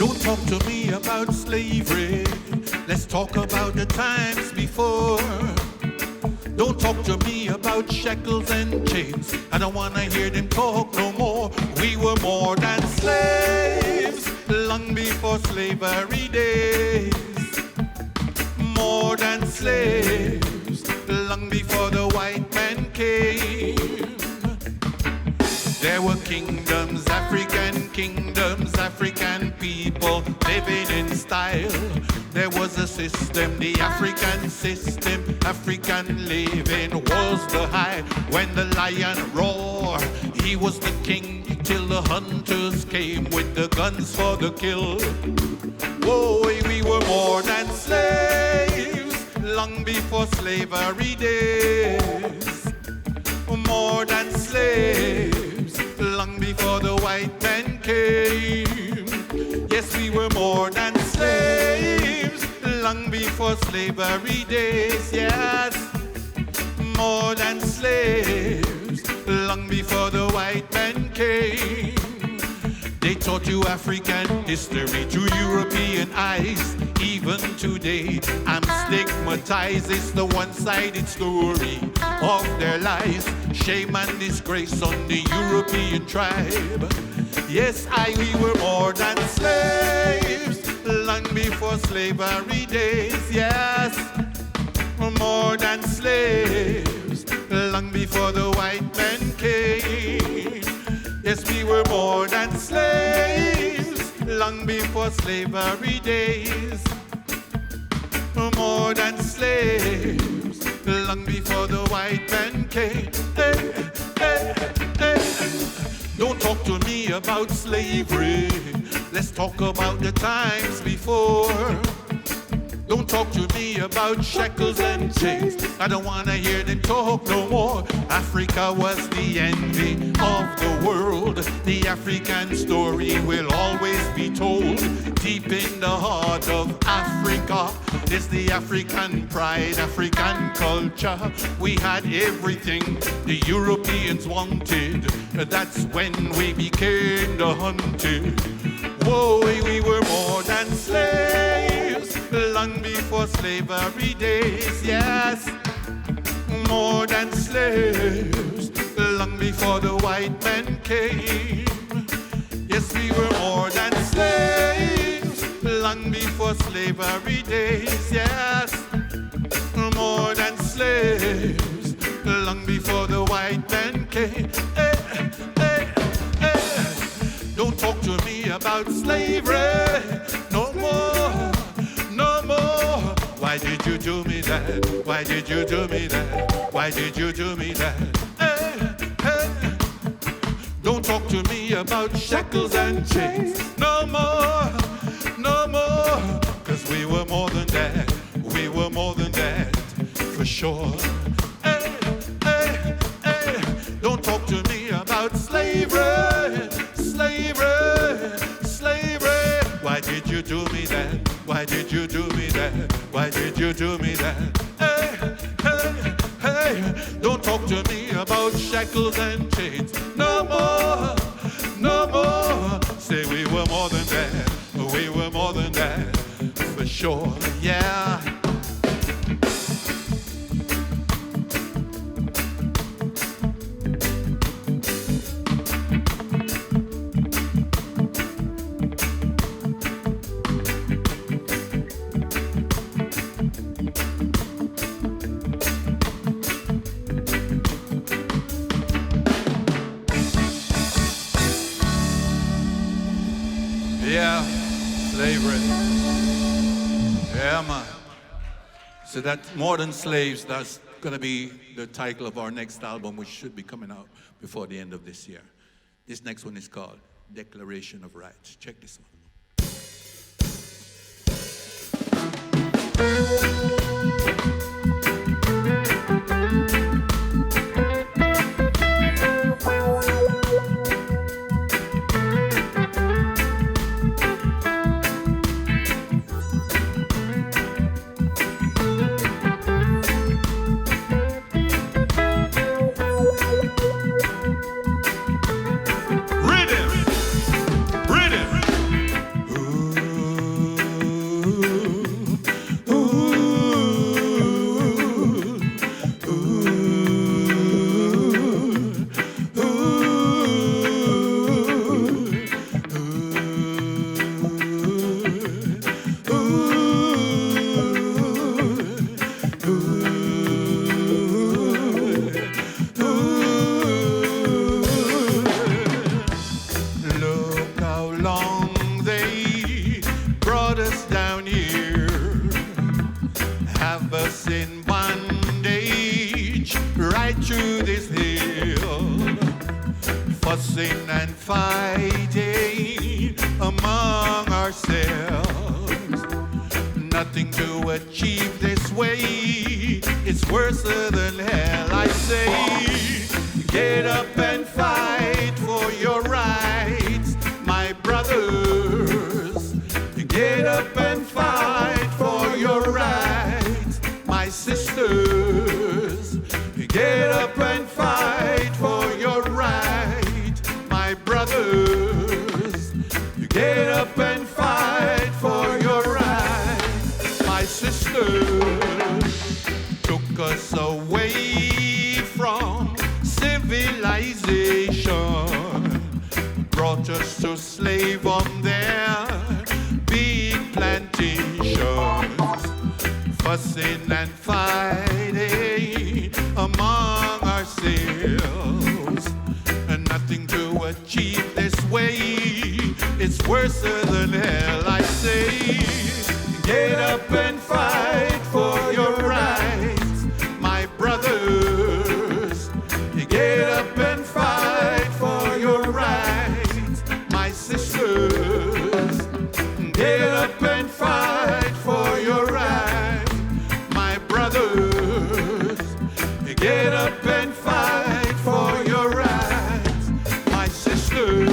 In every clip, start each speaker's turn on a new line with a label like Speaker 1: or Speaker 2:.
Speaker 1: Don't talk to me about slavery. Let's talk about the times before. Don't talk to me about shackles and chains. I don't want to hear them talk no more. We were more than slaves long before slavery days. More than slaves long before the white man came. There were kingdoms, African people living in style. There was a system, the African system, African living was the high. When the lion roared, he was the king till the hunters came with the guns for the kill. Whoa, we were more than slaves long before slavery days. More than slaves long before the white man came. Yes, we were more than slaves long before slavery days. Yes, more than slaves long before the white man came. They taught you African history to European eyes. Even today, I'm stigmatized. It's the one-sided story of their lives. Shame and disgrace on the European tribe. Yes, we were more than slaves long before slavery days. Yes, more than slaves long before the white man came. Yes, we were more than slaves long before slavery days. More than slaves long before the white man came. Hey, hey, hey. Don't talk to me about slavery. Let's talk about the times before. Don't talk to me about shackles and chains. I don't want to hear them talk no more. Africa was the envy of the world. The African story will always be told. Deep in the heart of Africa is the African pride, African culture. We had everything the Europeans wanted. That's when we became the hunted. Whoa, we were more than slaves long before slavery days. Yes, more than slaves long before the white man came. Yes, we were more than slaves long before slavery days. Yes, more than slaves long before the white man came. Hey, hey, hey. Don't talk to me about slavery no more, no more. Why did you do me that? Why did you do me that? Why did you do me that? Hey, hey. Don't talk to me about shackles and chains no more, no more. 'Cause we were more than that. We were more than that, for sure. Hey, hey, hey. Don't talk to me about slavery, slavery, slavery. Why did you do me that? Why did you do me that? Why did you do me that? Hey, hey, hey. Don't talk to me about shackles and chains no more, no more. Say we were more than that. We were more than that, for sure. Yeah. Yeah, slavery. Yeah, man. So that More Than Slaves, that's going to be the title of our next album, which should be coming out before the end of this year. This next one is called Declaration of Rights. Check this one. Rhythm, rhythm. Ooh. is here, fussing and fighting among ourselves. Nothing to achieve this way, it's worse than hell. I say, get up and fight for your rights, my brothers. Get up and fight for your rights, my sisters. Get up and fight for your rights, my brothers. Get up and fight for your rights, my sisters. Took us away from civilization, brought us to slave on their big plantations, fussing and fighting among ourselves, and nothing to achieve this way, it's worse than hell. I say, get up and fight for your rights, my brothers. Get up and fight for your rights, my sisters. Get up and fight for your rights, my brothers. Get up and fight for your rights, my sisters.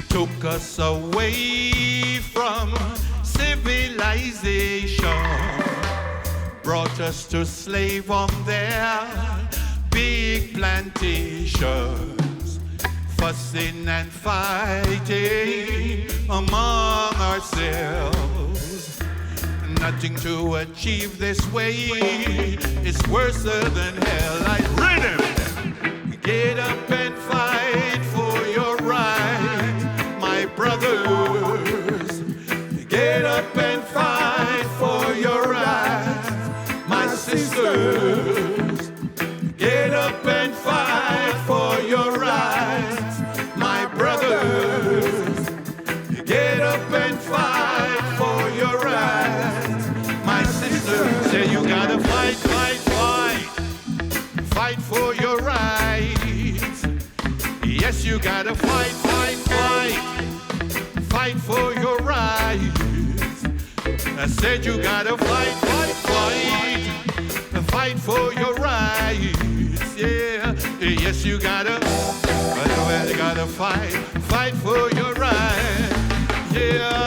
Speaker 1: Took us away from civilization, brought us to slave on their big plantations, fussing and fighting among ourselves. Nothing to achieve this way, it's worse than hell. Like rhythm. Get up and fight for your right, my brothers. Get up and fight for your right, my sisters. Get up and fight for your right, my brothers. Get up and fight for your right, my sisters. Say you gotta fight, fight, fight. Fight for your rights. Yes, you gotta fight, fight, fight. Fight for your rights. I said you gotta fight, fight, fight. Fight for your rights. Yeah, yes, you gotta fight, fight for your rights. Yeah.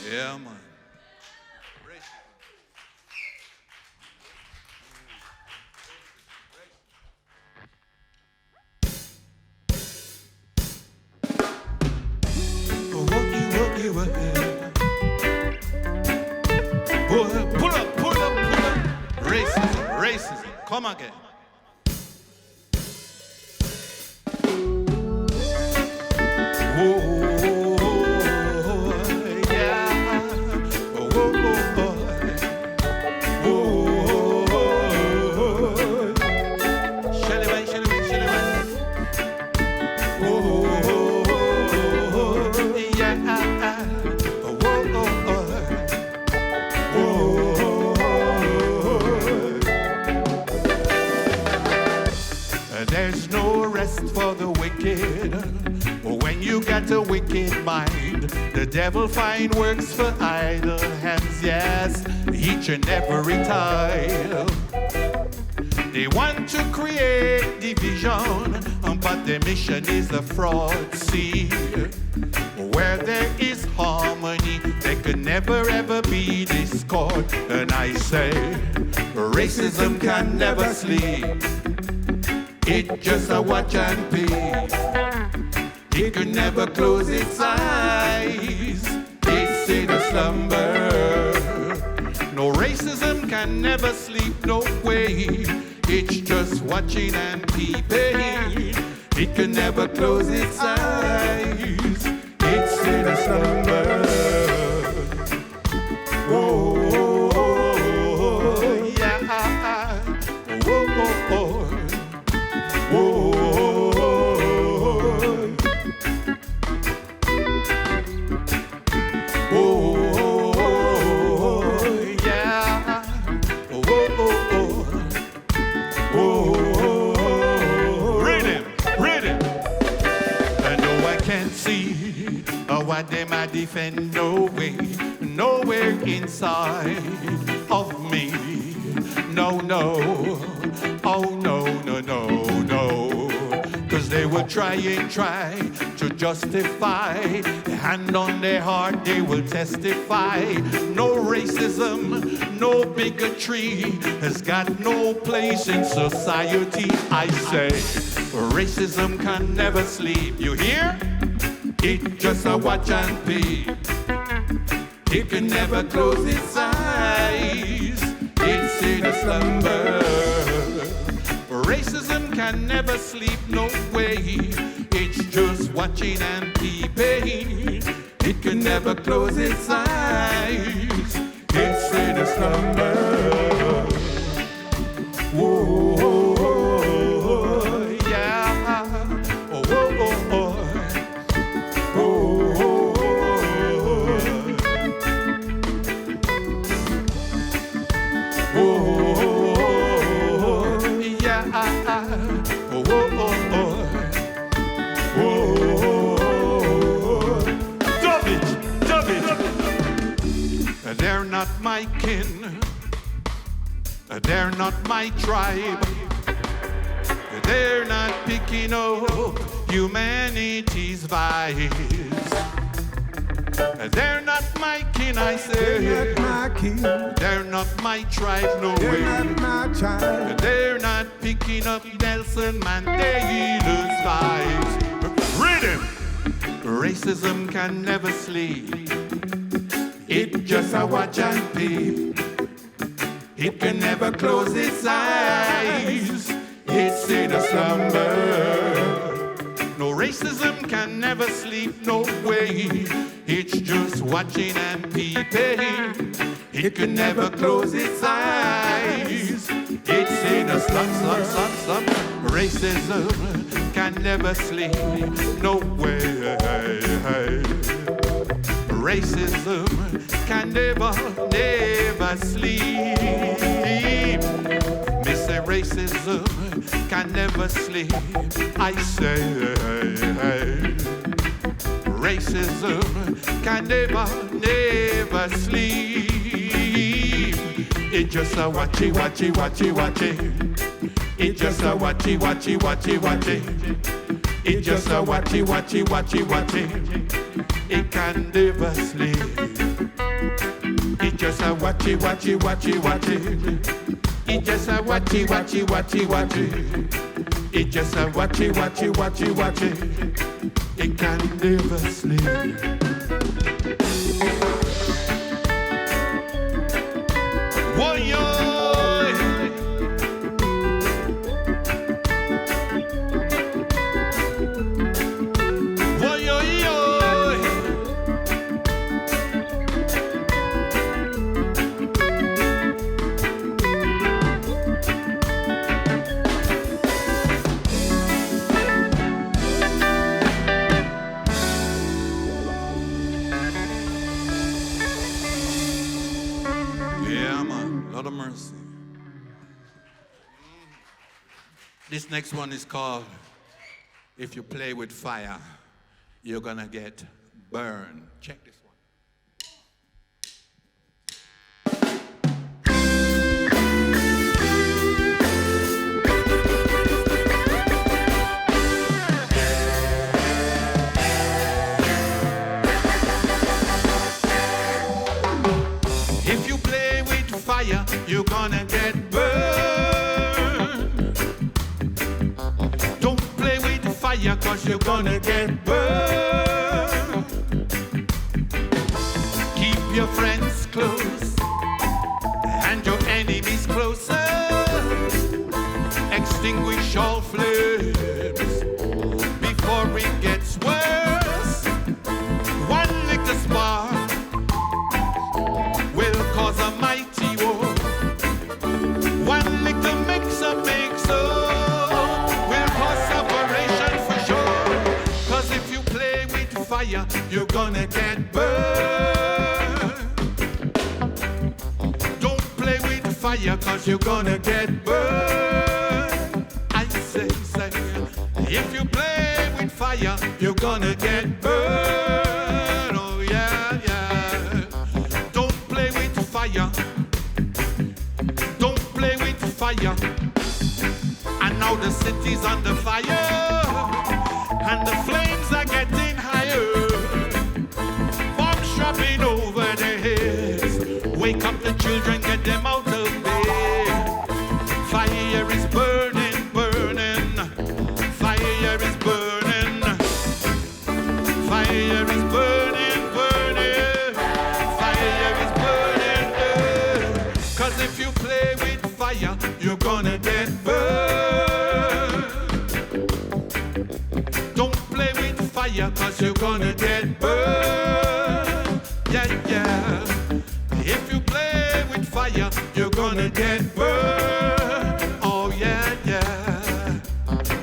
Speaker 1: Yeah, man. Pull up. Racism. Come again. Whoa. There's no rest for the wicked. When you got a wicked mind, the devil find works for idle hands. Yes, each and every time. They want to create division, but their mission is a fraud. See, where there is harmony, there can never ever be discord. And I say, racism can never sleep. It just a watch and peep. It can never close its eyes. It's in a slumber. No, racism can never sleep, no way. It's just watching and peeping. It can never close its eyes. It's in a slumber. Oh, yeah. Oh. What them I defend, no way, nowhere inside of me. No, oh no. Cause they will try to justify. Hand on their heart, they will testify. No racism, no bigotry has got no place in society. I say, racism can never sleep. You hear? It just a watch and peep. It can never close its eyes. It's in a slumber. Racism can never sleep, no way. It's just watching and peeping. It can never close its eyes. It's in a slumber. Whoa, yeah. Oh. They're not my kin, they're not my tribe, they're not picking up humanity's vice. They're not my kin, I say.
Speaker 2: They're not my kin.
Speaker 1: They're not my tribe, no
Speaker 2: They're
Speaker 1: way.
Speaker 2: not my tribe.
Speaker 1: They're not picking up Nelson Mandela's vibes. Rhythm! Racism can never sleep. It just a watch and peep. It can never close its eyes. It's in a slumber. No, racism can never sleep, no way. It's just watching and peeping. It can never close its eyes. It's in a slum. Racism can never sleep, no way. Racism can never sleep. Me say racism can never sleep. I say racism can never sleep. It just a watchy. It just a watchy. It just a watchy. It can never sleep. It just a watchy. It just a watchy. It just a watchy. It can never sleep. Lord of mercy. This next one is called, If You Play With Fire, You're Gonna Get Burned. Check this one. get burned. Don't play with fire, cause you're gonna get burned. Keep your friends close and your enemies closer. Extinguish all flames before it gets worse. One little spark will cause a mighty war. One little mix-up will cause separation for sure. Cause if you play with fire, you're gonna get burned. Don't play with fire, cause you're gonna get burned. I say, if you play with fire, you're gonna get burned. Oh yeah, yeah. Don't play with fire. Don't play with fire. And now the city's under fire, and the flames are getting higher. Bombs dropping over their heads. Wake up the children, get them out of bed. Fire is burning, burning. Fire is burning. Fire is burning, burning. Fire is burning. Cause if you play with fire, you're gonna get burned. Don't play with fire, cause you're gonna get burned. Yeah, yeah. If you play with fire, you're gonna get burned. Oh yeah, yeah.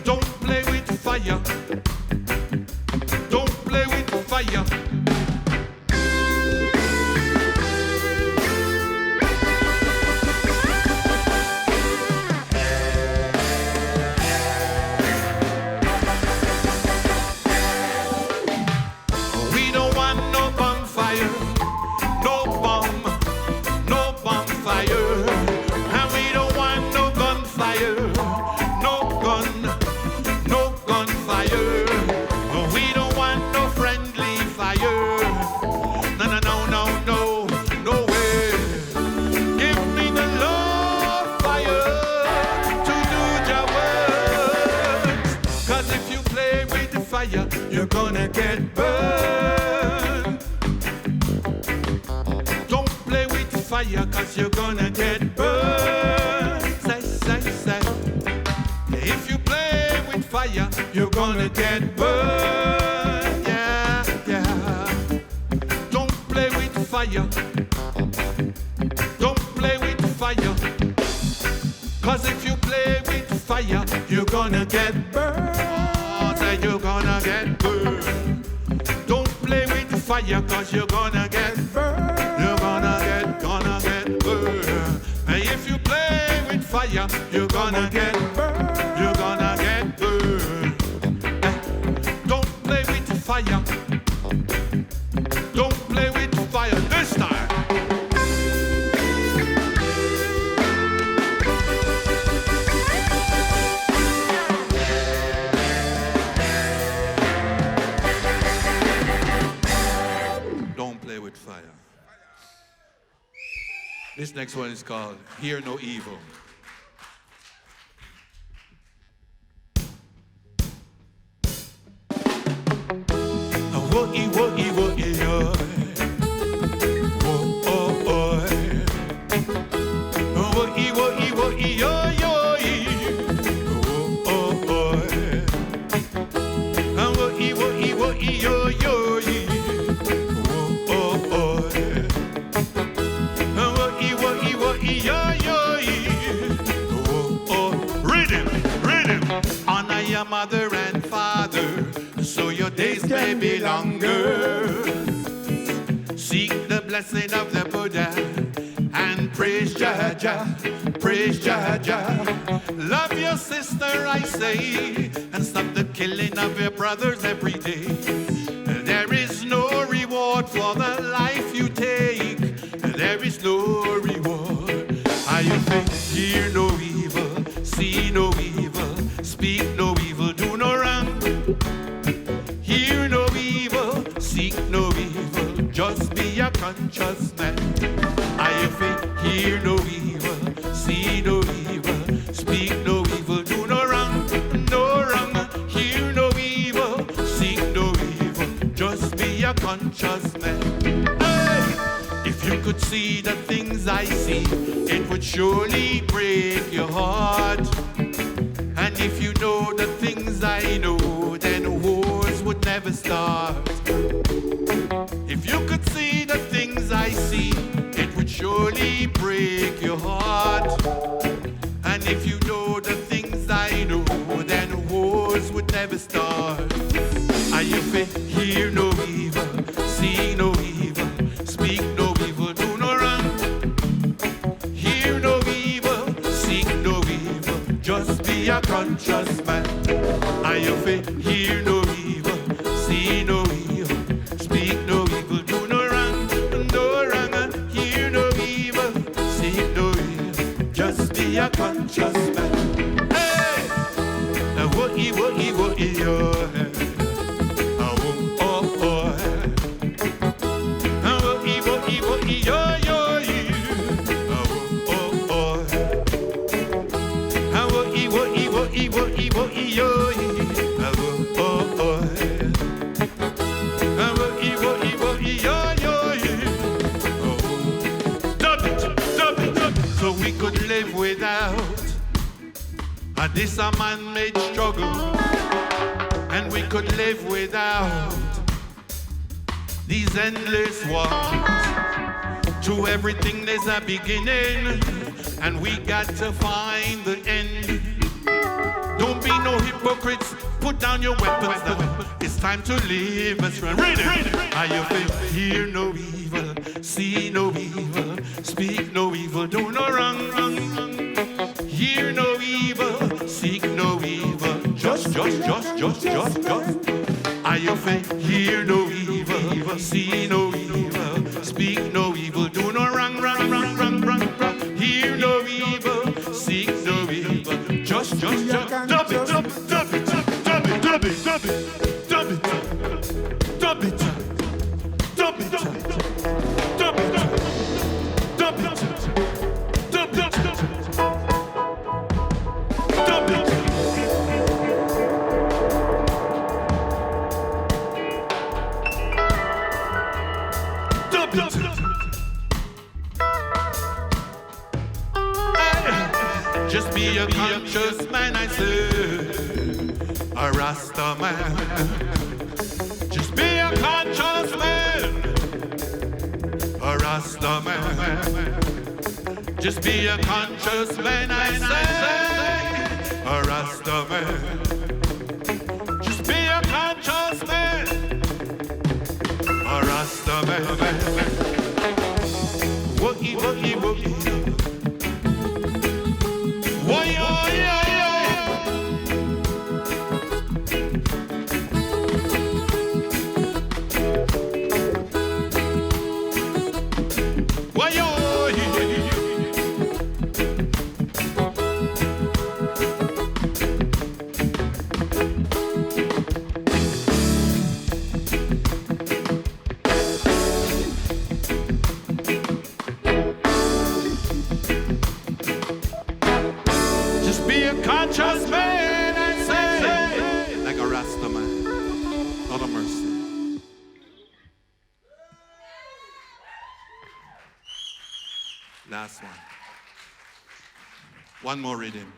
Speaker 1: Don't play with fire. Don't play with fire. We don't want no bonfire, no bomb, no bonfire. And we don't want no gunfire, no gun, no gunfire. We don't want no friendly fire. No, no, no, no, no, no way. Give me the love fire to do your work. Cause if you play with the fire, you're gonna get burned. Don't play with the fire, cause you're gonna get burned. Say. If you play with fire, you're gonna get burned. Yeah, yeah. Don't play with fire. Don't play with fire. Cause if you play with fire, you're gonna get burned. Oh, say you're gonna get burned. Don't play with fire, cause you're gonna get burned. You're gonna get burned. And if you play with fire, you're gonna get burned. You're gonna get burned. Don't play with fire. Don't play with fire this time. Don't play with fire. This next one is called Hear No Evil. Wooey, wooey, wooey, oh. Oh, oh, oh. Wooey, wooey, wooey, oh, oh. Oh, oh, oh. Wooey, wooey, wooey, oh, oh. Honor your mother and father, so your days may be longer. Seek the blessing of the Buddha and praise Jah Jah, praise Jah Jah. Love your sister, I say, and stop the killing of your brothers every day. There is no reward for the life you take. There is no reward. I think hear no evil, see no evil, speak no evil, do no wrong. Hear no evil, seek no evil, just be a conscious man. I think hear no evil, see no see the things I see, it would surely break your heart. And if you know the things I know, then wars would never start. If you could see the things I see, it would surely break your heart. And if you know the things I know, then wars would never start. Are you fit? Hear no evil, see no evil, speak no evil, do no wrong. Hear no evil, seek no evil, just be a conscious man. Are you fit? Hear no evil, see no evil, speak no evil, do no wrong, no wrong. Hear no evil, seek no evil, just be a conscious man. Hey, wo-ee, wo-ee, wo-ee, yo. So we could live without this a man-made struggle, and we could live without these endless wars. To everything there's a beginning, and we got to find the end. Don't be no hypocrites, put down your weapons now. It's time to live as friends. Read it. Are you fit? Hear no evil, see no evil, speak no evil, do no wrong. Hear no evil, seek no evil, just. Are you fit? Hear no evil, see no evil, speak no evil, do no wrong. Hear no evil, seek no evil, just. Dub Just be a conscious man, I say, a Rasta man. Just be a conscious man, a Rasta man. Just be a conscious man, I say, a Rasta man. Just be a conscious man, a Rasta man. Woogie, woogie, woogie. Why, conscious man, I say, like a Rasta man. Lord of mercy. Last one. One more rhythm.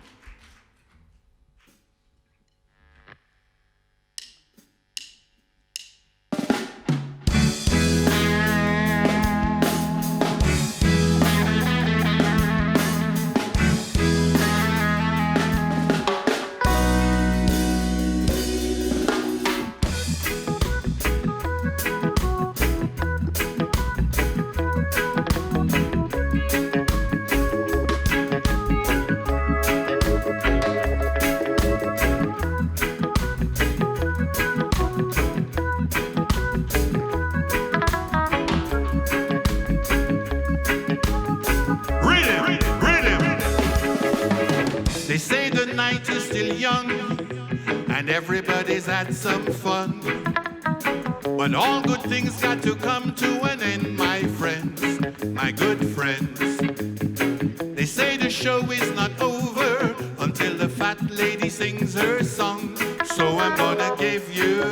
Speaker 1: They say the night is still young and everybody's had some fun, but all good things got to come to an end, my friends, my good friends. They say the show is not over until the fat lady sings her song. So I'm gonna give you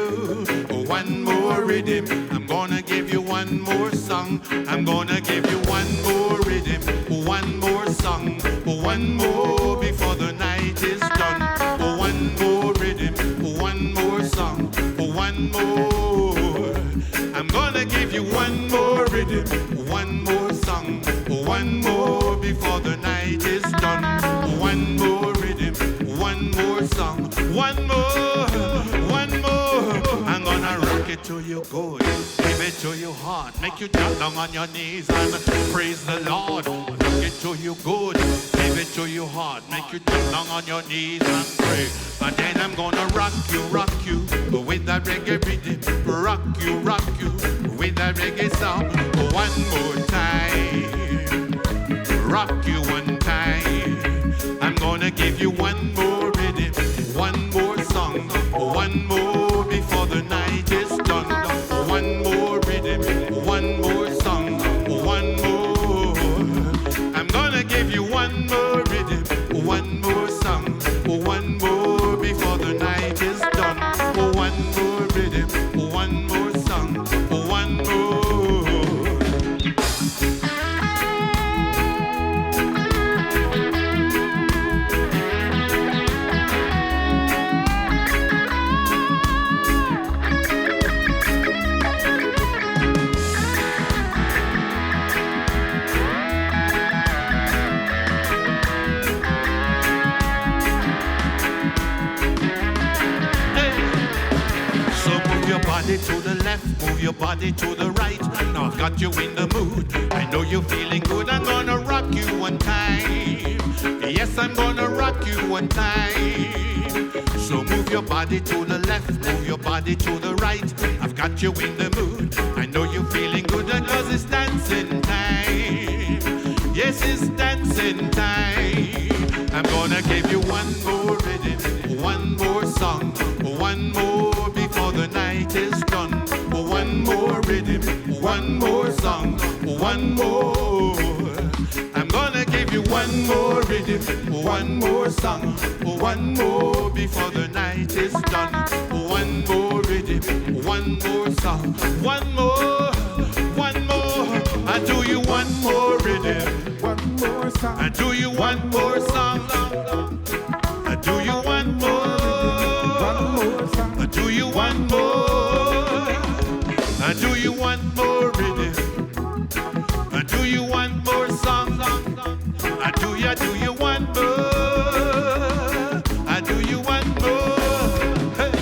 Speaker 1: one more rhythm, I'm gonna give you one more song, I'm gonna give you one one more before the night is done. One more rhythm, one more song, one more. I'm gonna give you one more rhythm, one more song, one more before the night is done. One more rhythm, one more song, one more, one more. I'm gonna rock it till you good, give it to your heart, make you jump down on your knees and praise the Lord. Rock it till you good, give it to your heart, make you jump down on your knees and pray. And then I'm gonna rock you with that reggae rhythm, rock you with that reggae song. One more time, rock you one time. I'm gonna give you one more rhythm, one more song, one more before the night is done. One more rhythm, one more song, one more. I'm gonna give you one more rhythm, one more song, one more before the night is done. One more rhythm, one more song, one more. Body to the left, move your body to the right. Now I've got you in the mood, I know you're feeling good. I'm gonna rock you one time. Yes, I'm gonna rock you one time. So move your body to the left, move your body to the right. I've got you in the mood, I know you're feeling good. Because it's dancing time. Yes, it's dancing time. I'm gonna give you one more rhythm, one more song, one more before the night is done. One more rhythm, one more song, one more. I'm gonna give you one more rhythm, one more song, one more before the night is done. One more rhythm, one more song, one more, one more. I do you one more rhythm,
Speaker 2: One more song.
Speaker 1: I do you one more song, I do you one more.
Speaker 2: One more song.
Speaker 1: I do you one more. I do you one more rhythm. I do you one more song. I do you one more. I do you one more. Hey.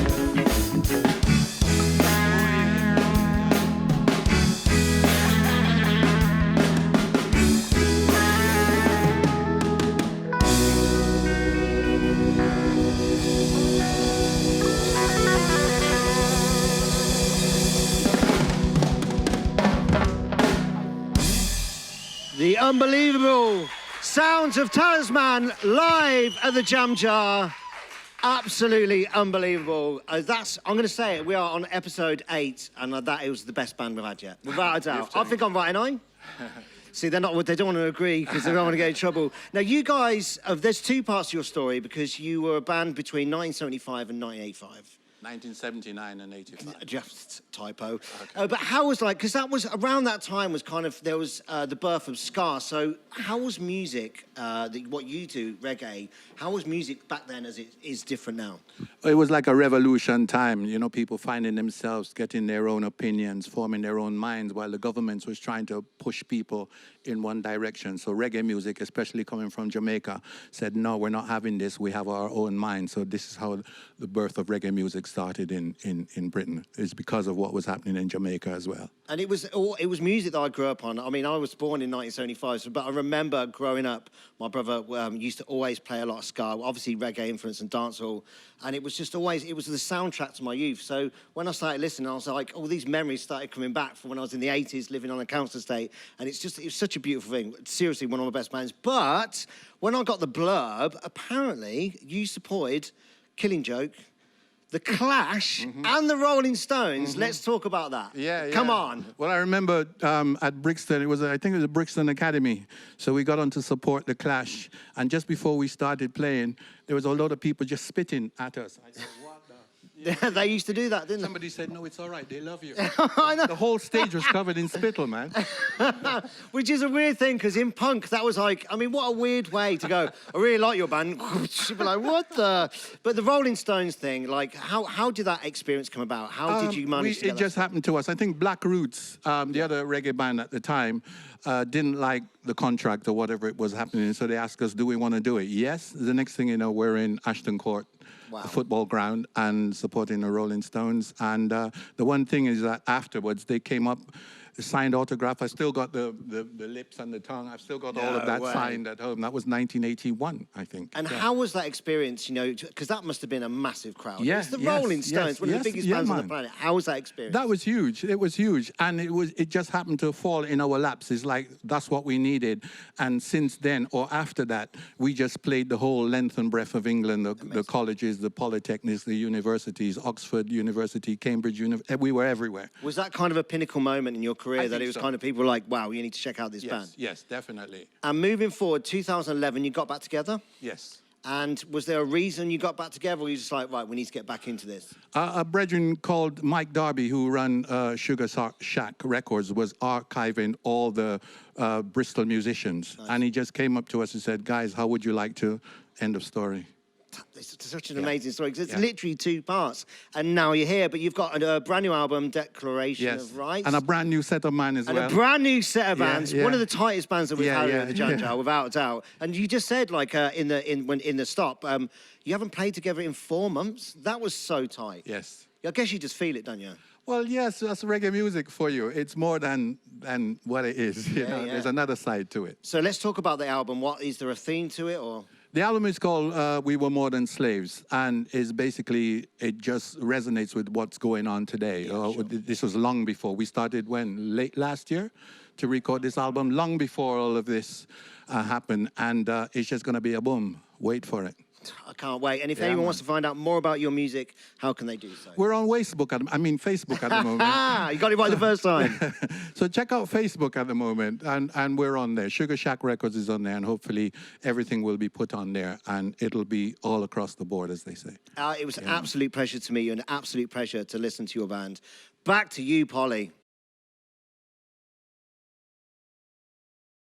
Speaker 3: The unbelievable sounds of Talisman live at the Jam Jar. Absolutely unbelievable. I'm going to say it, we are on episode 8, and that it was the best band we've had yet, without a doubt. I think I'm right, ain't I? See, they don't want to agree because they don't want to get in trouble. Now, you guys, there's two parts to your story because you were a band between 1975 and 1985.
Speaker 1: 1979 and 85.
Speaker 3: Just typo.
Speaker 1: Okay.
Speaker 3: But how was because that was around that time was kind of there was the birth of ska. So how was music? What you do, reggae? How was music back then as it is different now?
Speaker 4: It was like a revolution time, you know, people finding themselves, getting their own opinions, forming their own minds, while the government was trying to push people in one direction. So reggae music, especially coming from Jamaica, said, no, we're not having this, we have our own mind. So this is how the birth of reggae music started in Britain. It's because of what was happening in Jamaica as well.
Speaker 3: And it was music that I grew up on. I mean, I was born in 1975, but I remember growing up, my brother used to always play a lot of ska, obviously reggae influence and dancehall, and it was just always, it was the soundtrack to my youth. So when I started listening, I was like, all these memories started coming back from when I was in the 80s, living on a council estate, and it was such a beautiful thing. Seriously, one of my best bands. But when I got the blurb, apparently you supported Killing Joke, The Clash, and the Rolling Stones. Let's talk about that.
Speaker 4: Yeah.
Speaker 3: Come on.
Speaker 4: Well, I remember at Brixton, I think it was a Brixton Academy. So we got on to support The Clash. And just before we started playing, there was a lot of people just spitting at us. I said, what the?
Speaker 3: They used to do that, didn't
Speaker 4: Somebody said, no, it's all right. They love you.
Speaker 3: they? I know.
Speaker 4: The whole stage was covered in spittle, man.
Speaker 3: Which is a weird thing, because in punk, that was like, I mean, what a weird way to go. I really like your band. She'd be like, what the? But the Rolling Stones thing, like, how did that experience come about? How did you manage to get
Speaker 4: It just happened to us. I think Black Roots, the other reggae band at the time, didn't like the contract or whatever it was happening. So they asked us, do we want to do it? Yes. The next thing you know, we're in Ashton Court.
Speaker 3: Wow.
Speaker 4: The football ground, and supporting the Rolling Stones. And the one thing is that afterwards they came up, signed autograph. I still got the lips and the tongue. I've still got all of that signed at home. That was 1981, I think.
Speaker 3: And how was that experience, you know, because that must have been a massive crowd.
Speaker 4: Yeah,
Speaker 3: It's the Rolling Stones, one of the biggest bands on the planet. How was that experience?
Speaker 4: That was huge. It was huge. And it just happened to fall in our laps. It's like, that's what we needed. And since then, or after that, we just played the whole length and breadth of England, the colleges, the polytechnics, the universities, Oxford University, Cambridge University. We were everywhere.
Speaker 3: Was that kind of a pinnacle moment in your career that it was kind of people like, wow, you need to check out this band?
Speaker 4: Yes, definitely.
Speaker 3: And moving forward, 2011, you got back together?
Speaker 4: Yes.
Speaker 3: And was there a reason you got back together, or were you just like, right, we need to get back into this?
Speaker 4: A brethren called Mike Darby, who ran Sugar Shack Records, was archiving all the Bristol musicians. Nice. And he just came up to us and said, guys, how would you like to end of story?
Speaker 3: It's such an amazing story, because it's literally 2 parts. And now you're here, but you've got a brand new album, Declaration of Rights.
Speaker 4: And a brand new set of mine as well.
Speaker 3: And a brand new set of bands. One of the tightest bands that we've had in the Janjar, without a doubt. And you just said, like, in the stop, you haven't played together in 4 months. That was so tight.
Speaker 4: Yes.
Speaker 3: I guess you just feel it, don't you?
Speaker 4: Well, yes, that's reggae music for you. It's more than what it is. You know? There's another side to it.
Speaker 3: So let's talk about the album. Is there a theme to it, or...?
Speaker 4: The album is called We Were More Than Slaves, and is basically, it just resonates with what's going on today. Sure. This was long before. We started late last year to record this album, long before all of this happened, and it's just going to be a boom. Wait for it.
Speaker 3: I can't wait. And if anyone wants to find out more about your music, how can they do so?
Speaker 4: We're on Facebook Facebook at the moment.
Speaker 3: You got it right the first time.
Speaker 4: So check out Facebook at the moment, and we're on there. Sugar Shack Records is on there, and hopefully everything will be put on there, and it'll be all across the board, as they say.
Speaker 3: It was an absolute pleasure to meet you, and an absolute pleasure to listen to your band. Back to you, Polly.